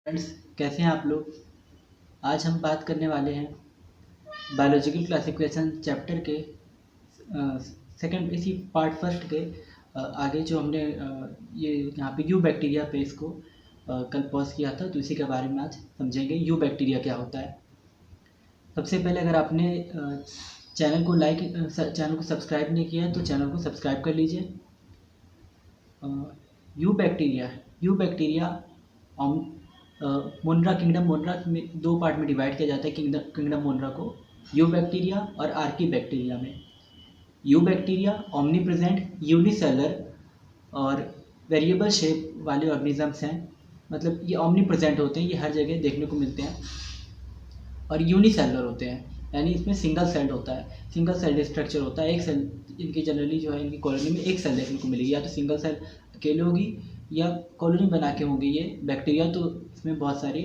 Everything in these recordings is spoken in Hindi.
फ्रेंड्स, कैसे हैं आप लोग। आज हम बात करने वाले हैं बायोलॉजिकल क्लासिफिकेशन चैप्टर के सेकंड इसी पार्ट फर्स्ट के आगे जो हमने ये यहाँ पे यू बैक्टीरिया पे इसको कल पॉज किया था, तो इसी के बारे में आज समझेंगे यू बैक्टीरिया क्या होता है। सबसे पहले अगर आपने चैनल को सब्सक्राइब नहीं किया है तो चैनल को सब्सक्राइब कर लीजिए। यू बैक्टीरिया मोनरा किंगडम मोनरा में दो पार्ट में डिवाइड किया जाता है। किंगडम मोनरा को यू बैक्टीरिया और आर्की बैक्टीरिया में। You bacteria omni present unicellular और वेरिएबल शेप वाले ऑर्गेनिजम्स हैं। मतलब ये ओमनी प्रेजेंट होते हैं, ये हर जगह देखने को मिलते हैं और यूनिसेलर होते हैं, यानी इसमें सिंगल सेल्ड होता है, सिंगल सेल्ड स्ट्रक्चर होता है। एक सेल इनकी जनरली जो है इनकी कॉलोनी में एक सेल देखने को मिलेगी, या तो सिंगल सेल अकेले होगी या कॉलोनी बना के होंगे ये बैक्टीरिया। तो इसमें बहुत सारी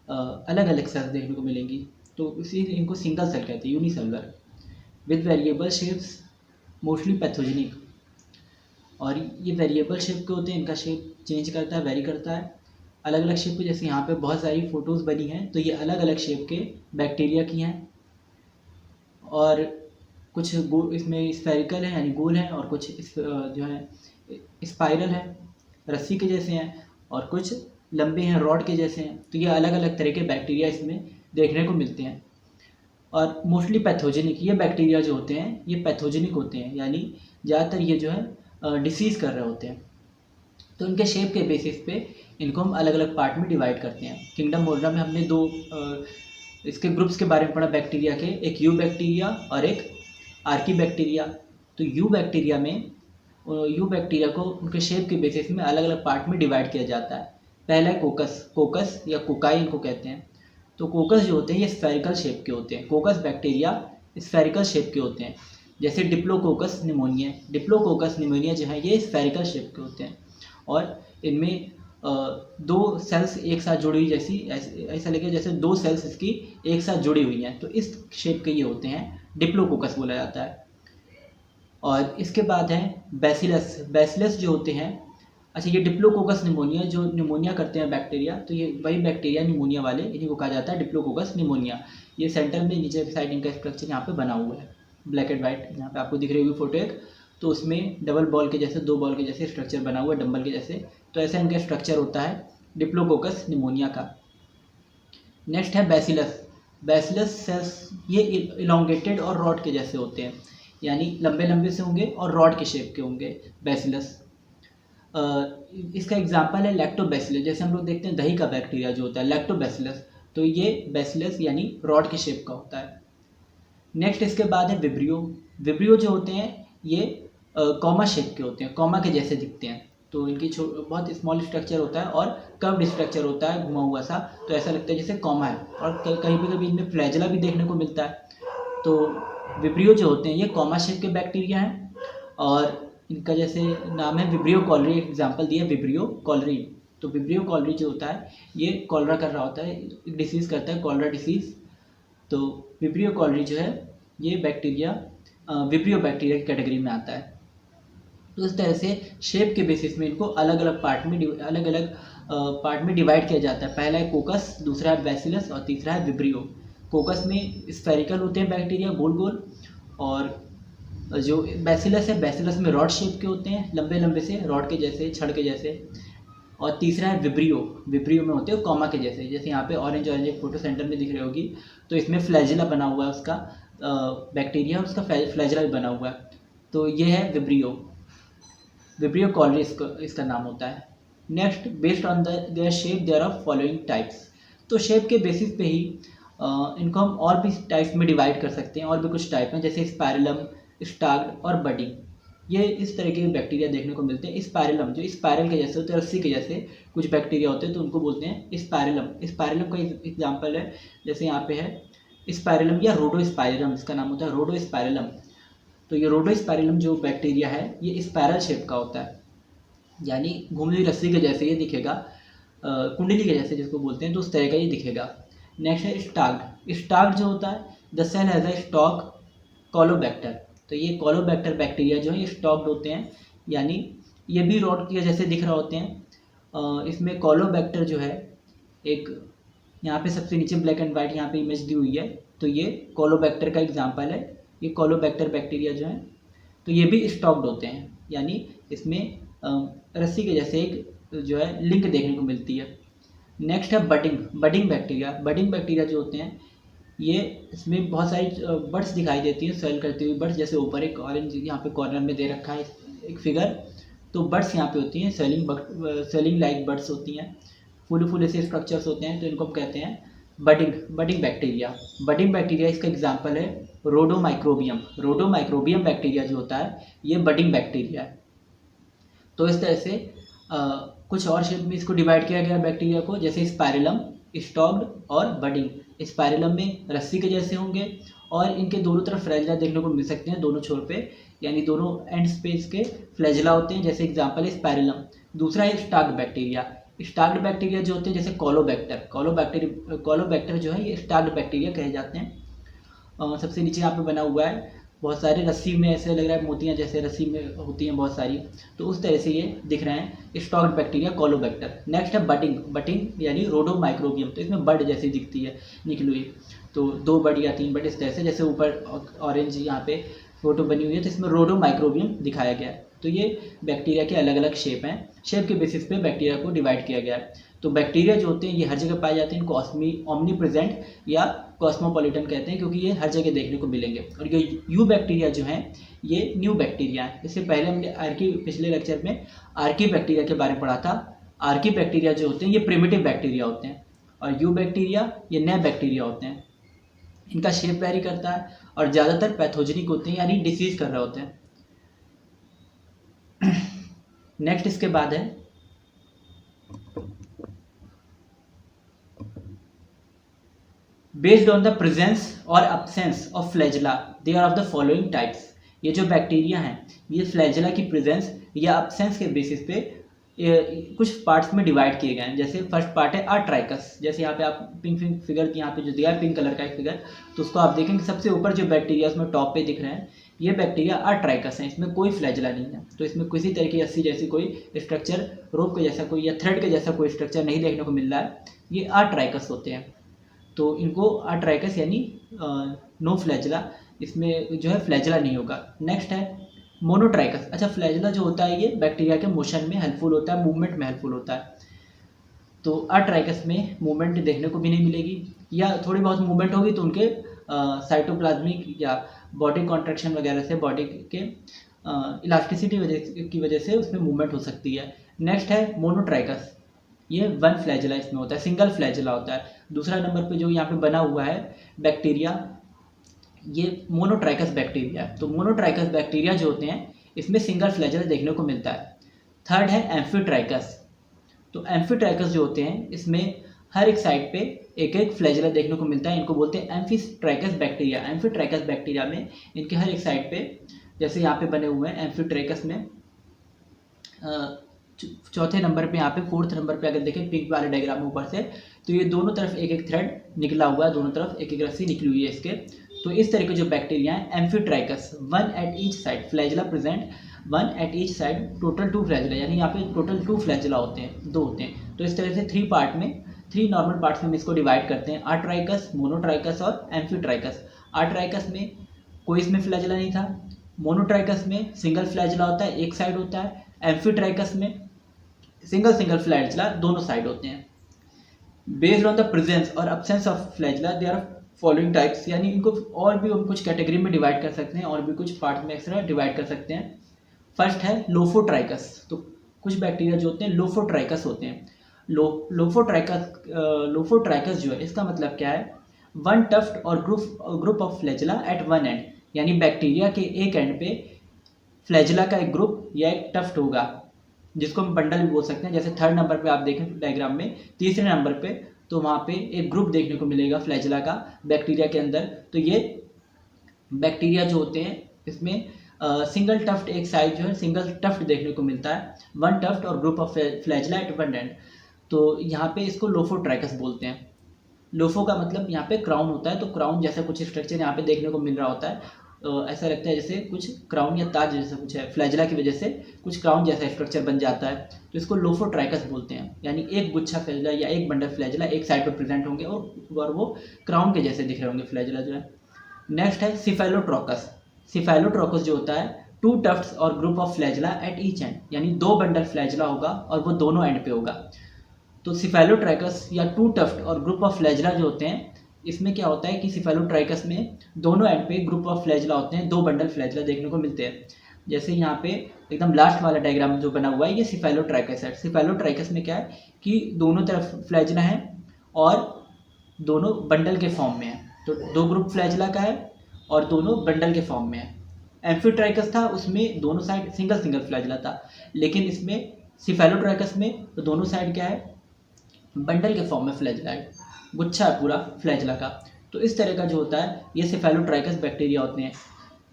अलग अलग सेल्स देखने को मिलेंगी, तो इसीलिए इनको सिंगल सेल कहते हैं, unicellular with variable shapes mostly pathogenic. और ये वेरिएबल शेप के होते हैं, इनका शेप चेंज करता है, वेरी करता है अलग अलग शेप के। जैसे यहाँ पे बहुत सारी फ़ोटोज़ बनी हैं, तो ये अलग अलग शेप के बैक्टीरिया की हैं। और कुछ इसमें स्फेरिकल है यानी गोल है, और कुछ जो है स्पाइरल है, रस्सी के जैसे हैं, और कुछ लंबे हैं, रॉड के जैसे हैं। तो ये अलग अलग तरह के बैक्टीरिया इसमें देखने को मिलते हैं। और मोस्टली पैथोजेनिक ये बैक्टीरिया जो होते हैं ये पैथोजेनिक होते हैं, यानी ज़्यादातर ये जो है डिसीज़ कर रहे होते हैं। तो इनके शेप के बेसिस पे इनको हम अलग अलग पार्ट में डिवाइड करते हैं। किंगडम मोनरा में हमने दो इसके ग्रुप्स के बारे में पढ़ा बैक्टीरिया के, एक यू बैक्टीरिया और एक आर्की बैक्टीरिया। तो यू बैक्टीरिया को उनके शेप के बेसिस में अलग अलग पार्ट में डिवाइड किया जाता है। पहला है कोकस या कोकाई इनको कहते हैं। तो कोकस जो होते हैं ये स्फेरिकल शेप के होते हैं, कोकस बैक्टीरिया स्फेरिकल शेप के होते हैं। जैसे डिप्लोकोकस निमोनिया जो है ये स्फेरिकल शेप के होते हैं, और इनमें दो सेल्स एक साथ जुड़ी हुई, जैसी ऐसा लगे जैसे दो सेल्स इसकी एक साथ जुड़ी हुई हैं, तो इस शेप के ये होते हैं, डिप्लोकोकस बोला जाता है। और इसके बाद है बैसिलस जो होते हैं। अच्छा, ये डिप्लोकोकस निमोनिया जो निमोनिया करते हैं बैक्टीरिया, तो ये वही बैक्टीरिया निमोनिया वाले, इन्हीं को कहा जाता है डिप्लोकोकस निमोनिया। ये सेंटर में नीचे की साइड इनका स्ट्रक्चर यहाँ पे बना हुआ है, ब्लैक एंड वाइट, यहाँ पे आपको दिख रही होगी फोटो एक। तो उसमें डबल बॉल के जैसे, दो बॉल के जैसे स्ट्रक्चर बना हुआ है, डंबल के जैसे। तो ऐसा इनका स्ट्रक्चर होता है डिप्लोकोकस निमोनिया का। नेक्स्ट है बैसिलस सेल्स, ये इलोंगेटेड और रॉड के जैसे होते हैं, यानी लंबे लंबे से होंगे और रॉड के शेप के होंगे बैसिलस। इसका एग्जांपल है लैक्टोबैसिलस। जैसे हम लोग देखते हैं दही का बैक्टीरिया जो होता है लैक्टोबैसिलस, तो ये बैसिलस यानी रॉड के शेप का होता है। नेक्स्ट इसके बाद है विब्रियो जो होते हैं ये कॉमा शेप के होते हैं, कॉमा के जैसे दिखते हैं। तो इनकी बहुत स्मॉल स्ट्रक्चर होता है और कर्व्ड स्ट्रक्चर होता है, घुमा हुआ सा, तो ऐसा लगता है जैसे कॉमा है। और कहीं पे कभी इनमें फ्लैजेला भी देखने को मिलता है। तो विब्रियो जो होते हैं ये कॉमा शेप के बैक्टीरिया हैं, और इनका जैसे नाम है विब्रियो कॉलरी, एग्जाम्पल दिया विब्रियो कॉलरी। तो विब्रियो कॉलरी जो होता है ये कॉलरा कर रहा होता है, डिसीज़ करता है, कॉलरा डिसीज़। तो विब्रियो कॉलरी जो है ये बैक्टीरिया विब्रियो बैक्टीरिया की कैटेगरी में आता है। तो इस तरह से शेप के बेसिस में इनको अलग अलग पार्ट में डिवाइड किया जाता है। पहला है कोकस, दूसरा है बैसिलस और तीसरा है विब्रियो। कोकस में स्फेरिकल होते हैं बैक्टीरिया, गोल गोल, और जो बैसिलस है, बैसिलस में रॉड शेप के होते हैं, लंबे लंबे से, रॉड के जैसे, छड़ के जैसे। और तीसरा है विब्रियो में होते हैं कॉमा के जैसे, जैसे यहाँ पे ऑरेंज एक फोटो सेंटर में दिख रही होगी। तो इसमें फ्लैजिला बना हुआ है उसका, बैक्टीरिया, उसका फ्लैजिला भी बना हुआ है। तो ये है विब्रियो कॉलरी इसका नाम होता है। Next, based on their shape there are following types. तो शेप के बेसिस पे ही इनको हम और भी टाइप्स में डिवाइड कर सकते हैं। और भी कुछ टाइप हैं जैसे स्पाइरलम, स्टाग्ड और बडिंग। ये इस तरह के बैक्टीरिया देखने को मिलते हैं। स्पाइरलम जो स्पाइरल के जैसे होते हैं, रस्सी के जैसे कुछ बैक्टीरिया होते हैं, तो उनको बोलते हैं स्पाइरलम का एग्जाम्पल है, जैसे यहाँ पे है स्पाइरलम या रोडोस्पाइरलम, इसका नाम होता है रोडोस्पाइरलम। तो ये रोडोस्पाइरलम जो बैक्टीरिया है ये स्पाइरल शेप का होता है, यानी घूमी हुई रस्सी के जैसे ये दिखेगा, कुंडली के जैसे जिसको बोलते हैं, तो उस तरह का ये दिखेगा। नेक्स्ट है स्टाग्ड जो होता है, the cell has a stalk Caulobacter. तो ये कॉलोबैक्टर बैक्टीरिया जो है ये स्टॉक्ड होते हैं, यानी ये भी रॉड के जैसे दिख रहे होते हैं। इसमें कॉलोबैक्टर जो है एक यहाँ पे सबसे नीचे ब्लैक एंड वाइट यहाँ पे इमेज दी हुई है, तो ये कोलोबैक्टर का एग्जाम्पल है। ये कोलोबैक्टर बैक्टीरिया जो है तो ये भी स्टॉक्ड होते हैं, यानी इसमें रस्सी के जैसे एक जो है लिंक देखने को मिलती है। नेक्स्ट है बडिंग बैक्टीरिया। बडिंग बैक्टीरिया जो होते हैं ये इसमें बहुत सारी बर्ड्स दिखाई देती हैं, स्वेल करती हुई बर्ड्स, जैसे ऊपर एक ऑरेंज यहाँ पे कॉर्नर में दे रखा है एक फिगर, तो बर्ड्स यहाँ पे होती हैं, स्वेलिंग लाइक बर्ड्स होती हैं, फूले फूले से स्ट्रक्चर्स होते हैं, तो इनको हम कहते हैं बडिंग बैक्टीरिया। बडिंग बैक्टीरिया इसका एग्जाम्पल है रोडोमाइक्रोबियम। रोडोमाइक्रोबियम बैक्टीरिया जो होता है ये बडिंग बैक्टीरिया है। तो इस तरह से कुछ और शेप में इसको डिवाइड किया गया बैक्टीरिया को, जैसे स्पाइरलम, स्टॉक्ड और बडिंग। स्पाइरलम में रस्सी के जैसे होंगे और इनके दोनों तरफ फ्लैजिला देखने को मिल सकते हैं, दोनों छोर पे, यानी दोनों एंड स्पेस के फ्लैजिला होते हैं, जैसे एग्जांपल है स्पाइरलम। दूसरा है स्टाक्ड बैक्टीरिया। स्टाक्ड बैक्टीरिया जो होते हैं जैसे कोलोबैक्टर जो है ये स्टाक्ड बैक्टीरिया कहे जाते हैं। सबसे नीचे यहाँ पे बना हुआ है, बहुत सारे रस्सी में ऐसे लग रहा है मोतियाँ जैसे रस्सी में होती हैं बहुत सारी, तो उस तरह से ये दिख रहे हैं स्टॉक्ड बैक्टीरिया कोलोबैक्टर। नेक्स्ट है बडिंग यानी रोडोमाइक्रोबियम, तो इसमें बड जैसी दिखती है निकली हुई, तो 2 बड या 3 बड इस तरह से, जैसे ऊपर ऑरेंज यहाँ पे फोटो बनी हुई है, तो इसमें रोडोमाइक्रोबियम दिखाया गया है। तो ये बैक्टीरिया के अलग अलग शेप हैं, शेप के बेसिस पे बैक्टीरिया को डिवाइड किया गया है। तो बैक्टीरिया जो होते हैं ये हर जगह पाए जाते हैं, इनको ओमनी प्रेजेंट या कॉस्मोपॉलिटन कहते हैं, क्योंकि ये हर जगह देखने को मिलेंगे। और ये यू बैक्टीरिया जो हैं ये न्यू बैक्टीरिया है। इससे पहले हमने पिछले लेक्चर में आर्की बैक्टीरिया के बारे में पढ़ा था। आर्की बैक्टीरिया जो होते हैं ये प्रिमिटिव बैक्टीरिया होते हैं, और यू बैक्टीरिया ये नए बैक्टीरिया होते हैं। इनका शेप वेरी करता है और ज़्यादातर पैथोजेनिक होते हैं, यानी डिसीज कर रहे होते हैं। नेक्स्ट इसके बाद है बेस्ड ऑन द प्रेजेंस और absence of flagella they are of the following types. ये जो बैक्टीरिया हैं ये फ्लैजिला की प्रेजेंस या absence के बेसिस पे कुछ पार्ट्स में डिवाइड किए गए हैं। जैसे फर्स्ट पार्ट है अट्राइकस, जैसे यहाँ पे आप पिंक फिगर की यहाँ पे जो दिया है पिंक कलर का एक फिगर, तो उसको आप देखेंगे सबसे ऊपर जो बैक्टीरिया उसमें टॉप पे दिख रहे हैं, ये बैक्टीरिया अट्राइकस है, इसमें कोई फ्लैजिला नहीं है। तो इसमें किसी तरह की रस्सी जैसी कोई स्ट्रक्चर, रोप के जैसा कोई या थ्रेड के जैसा कोई स्ट्रक्चर नहीं देखने को मिल रहा है, ये अट्राइकस होते हैं। तो इनको अट्राइकस यानी नो फ्लैजिला, इसमें जो है फ्लैजिला नहीं होगा। नेक्स्ट है मोनोट्राइकस। अच्छा, फ्लैजिला जो होता है ये बैक्टीरिया के मोशन में हेल्पफुल होता है, मूवमेंट में हेल्पफुल होता है। तो अट्राइकस में मूवमेंट देखने को भी नहीं मिलेगी, या थोड़ी बहुत मूवमेंट होगी तो उनके साइटोप्लाज्मिक या बॉडी कॉन्ट्रैक्शन वगैरह से, बॉडी के इलास्टिसिटी की वजह से उसमें मूवमेंट हो सकती है। नेक्स्ट है मोनोट्राइकस, ये 1 फ्लैजिला इसमें होता है, सिंगल फ्लैजिला होता है। दूसरा नंबर पे जो यहाँ पे बना हुआ है बैक्टीरिया, ये मोनोट्राइकस बैक्टीरिया है। तो मोनोट्राइकस बैक्टीरिया जो होते हैं इसमें सिंगल फ्लैजिला देखने को मिलता है। थर्ड है एम्फीट्राइकस। तो एम्फीट्राइकस जो होते हैं इसमें हर एक साइड पे एक एक फ्लैजिला देखने को मिलता है, इनको बोलते हैं एम्फीट्राइकस बैक्टीरिया। एम्फीट्राइकस बैक्टीरिया में इनके हर एक साइड पे, जैसे यहाँ पे बने हुए हैं एम्फीट्राइकस में, चौथे नंबर पे, यहाँ पे 4th नंबर पे अगर देखें पिंक वाले डायग्राम में ऊपर से, तो ये दोनों तरफ एक एक थ्रेड निकला हुआ है, दोनों तरफ एक एक रस्सी निकली हुई है इसके। तो इस तरह के जो बैक्टीरिया हैं amphitrichous, 1 at each side, flagella present 1 at each side, total 2 flagella, यानी यहाँ पे टोटल 2 फ्लैजिला होते हैं, 2 होते हैं। तो इस तरह से 3 पार्ट में, 3 नॉर्मल पार्ट्स में इसको डिवाइड करते हैं, अट्राइकस, मोनोट्राइकस और एम्फीट्राइकस। अट्राइकस में कोई इसमें फ्लैजिला नहीं था, मोनोट्राइकस में सिंगल फ्लैजिला होता है, एक साइड होता है, एम्फीट्राइकस में सिंगल फ्लैजिला दोनों साइड होते हैं। बेस्ड ऑन द प्रेजेंस और absence of flagella they are following types, यानी इनको और भी हम कुछ कैटेगरी में डिवाइड कर सकते हैं और भी कुछ पार्ट में एक्स्ट्रा डिवाइड कर सकते हैं। फर्स्ट है लोफोट्राइकस। तो कुछ बैक्टीरिया जो होते हैं लोफोट्राइकस होते हैं। लोफोट्राइकस जो है इसका मतलब क्या है, 1 टफ्ट और group of flagella at 1 end, यानी बैक्टीरिया के एक एंड पे फ्लैजिला का एक ग्रुप या एक टफ्ट होगा, जिसको हम बंडल भी बोल सकते हैं। जैसे 3rd नंबर पे आप देखें डायग्राम में, तीसरे नंबर पे, तो वहाँ पे एक ग्रुप देखने को मिलेगा फ्लैजिला का बैक्टीरिया के अंदर। तो ये बैक्टीरिया जो होते हैं इसमें सिंगल टफ्ट, एक साइड जो है सिंगल टफ्ट देखने को मिलता है, 1 टफ्ट और group of flagella at 1 end. तो यहाँ पे इसको लोफोट्राइकस बोलते हैं। लोफो का मतलब यहाँ पे क्राउन होता है, तो क्राउन जैसा कुछ स्ट्रक्चर यहाँ पे देखने को मिल रहा होता है, ऐसा लगता है जैसे कुछ क्राउन या ताज जैसा कुछ है, फ्लैजला की वजह से कुछ क्राउन जैसा स्ट्रक्चर बन जाता है, तो इसको लोफोट्राइकस बोलते हैं। यानी एक गुच्छा फ्लैजला या एक बंडल फ्लैजला एक साइड पर प्रेजेंट होंगे और वो क्राउन के जैसे दिख रहे होंगे फ्लैजला जो है। नेक्स्ट है सिफेलोट्रोकस। सिफेलोट्रोकस जो होता है टू टफ्ट्स और group of flagella at each and, यानी दो बंडल फ्लैजला होगा और वो दोनों एंड पे होगा। तो सिफेलोट्राइकस या टू टफ्ट और ग्रुप ऑफ फ्लैजला जो होते हैं, इसमें क्या होता है कि सिफेलोट्राइकस में दोनों एंड पे ग्रुप ऑफ फ्लैजला होते हैं, दो बंडल फ्लैजला देखने को मिलते हैं। जैसे यहाँ पे एकदम लास्ट वाला डायग्राम जो बना हुआ है, ये सिफेलोट्राइकस है। सिफेलोट्राइकस में क्या है कि दोनों तरफ फ्लैजला है और दोनों बंडल के फॉर्म में है, तो दो ग्रुप फ्लैजला का है और दोनों बंडल के फॉर्म में है। एम्फीट्राइकस था, उसमें दोनों साइड सिंगल सिंगल फ्लैजला था, लेकिन इसमें सिफेलोट्राइकस में तो दोनों साइड क्या है, बंडल के फॉर्म में फ्लैजला है, गुच्छा है पूरा फ्लैजला का। तो इस तरह का जो होता है ये सिफेलोट्राइकस बैक्टीरिया होते हैं।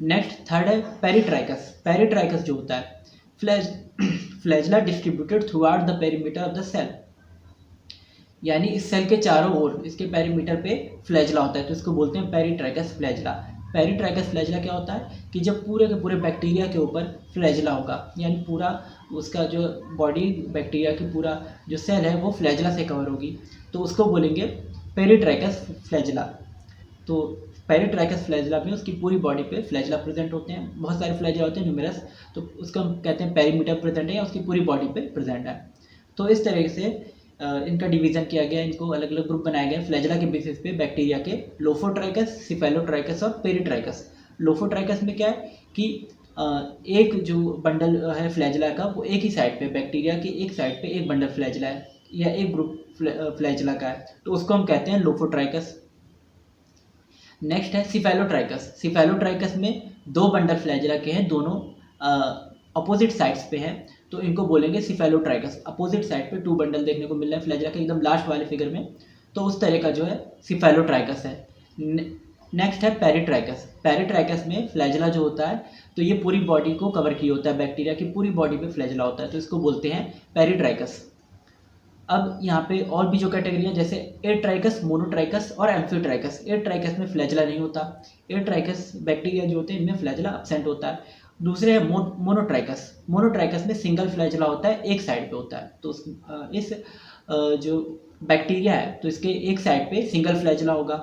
नेक्स्ट थर्ड है पेरिट्राइकस। पेरिट्राइकस जो होता है flagella distributed throughout the perimeter of the cell, यानी इस सेल के चारों ओर इसके पेरीमीटर पे फ्लैजला होता है, तो इसको बोलते हैं पेरिट्राइकस फ्लैजला। पेरिट्राइकस फ्लैजला क्या होता है कि जब पूरे के पूरे बैक्टीरिया के ऊपर फ्लैजला होगा, यानी पूरा उसका जो बॉडी बैक्टीरिया की पूरा जो सेल है वो फ्लैजला से कवर होगी, तो उसको बोलेंगे पेरिट्राइकस फ्लैजला। तो पेरिट्राइकस फ्लैजला में उसकी पूरी बॉडी पे फ्लैजला प्रेजेंट होते हैं, बहुत सारे फ्लैजला होते हैं न्यूमेरस, तो उसको हम कहते हैं पेरीमीटर प्रेजेंट है या उसकी पूरी बॉडी पे प्रेजेंट है। तो इस तरह से इनका डिवीजन किया गया, इनको अलग अलग ग्रुप बनाया गया फ्लैजला के बेसिस पे बैक्टीरिया के, लोफोट्राइकस, सिफेलोट्राइकस और पेरिट्राइकस। लोफोट्राइकस में क्या है कि एक जो बंडल है फ्लैजला का वो एक ही साइड पे, बैक्टीरिया की एक साइड पे एक बंडल फ्लैजला है या एक ग्रुप फ्लैजला का है, तो उसको हम कहते हैं लोफोट्राइकस। नेक्स्ट है सिफेलोट्राइकस। सिफेलोट्राइकस में दो बंडल फ्लैजला के हैं, दोनों अपोजिट साइड्स पे हैं, तो इनको बोलेंगे सिफेलोट्राइकस। अपोजिट साइड पे टू बंडल देखने को मिल रहा है फ्लैजला के एकदम लास्ट वाले फिगर में, तो उस तरह का जो है सिफेलोट्राइकस है। नेक्स्ट है पेरिट्राइकस। पेरिट्राइकस में फ्लैजला जो होता है तो ये पूरी बॉडी को कवर किया होता है, बैक्टीरिया की पूरी बॉडी पे फ्लैजला होता है, तो इसको बोलते हैं पेरिट्राइकस। अब यहाँ पे और भी जो कैटेगरी है जैसे एट्राइकस, मोनोट्राइकस और एम्फीट्राइकस। एट्राइकस में फ्लैजला नहीं होता, एट्राइकस बैक्टीरिया जो होते हैं इनमें फ्लैजला एब्सेंट होता है। दूसरे है मोनोट्राइकस। मोनोट्राइकस में सिंगल फ्लैजला होता है, एक साइड पे होता है, तो इस जो बैक्टीरिया है तो इसके एक साइड पे सिंगल फ्लैजला होगा।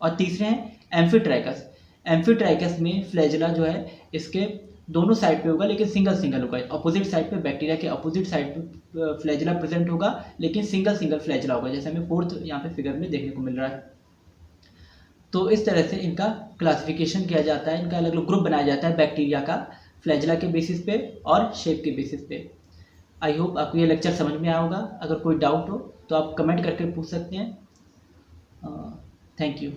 और तीसरे हैं एम्फीट्राइकस। एम्फीट्राइकस में फ्लैजला जो है इसके दोनों साइड पे होगा लेकिन सिंगल सिंगल होगा, अपोजिट साइड पे बैक्टीरिया के अपोजिट साइड पे फ्लैजला प्रेजेंट होगा लेकिन सिंगल सिंगल फ्लैजला होगा, जैसे हमें फोर्थ यहाँ पे फिगर में देखने को मिल रहा है। तो इस तरह से इनका क्लासिफिकेशन किया जाता है, इनका अलग अलग ग्रुप बनाया जाता है बैक्टीरिया का, फ्लैजला के बेसिस पे और शेप के बेसिस पे। आई होप आपको ये लेक्चर समझ में आया होगा। अगर कोई डाउट हो तो आप कमेंट करके पूछ सकते हैं। Thank you.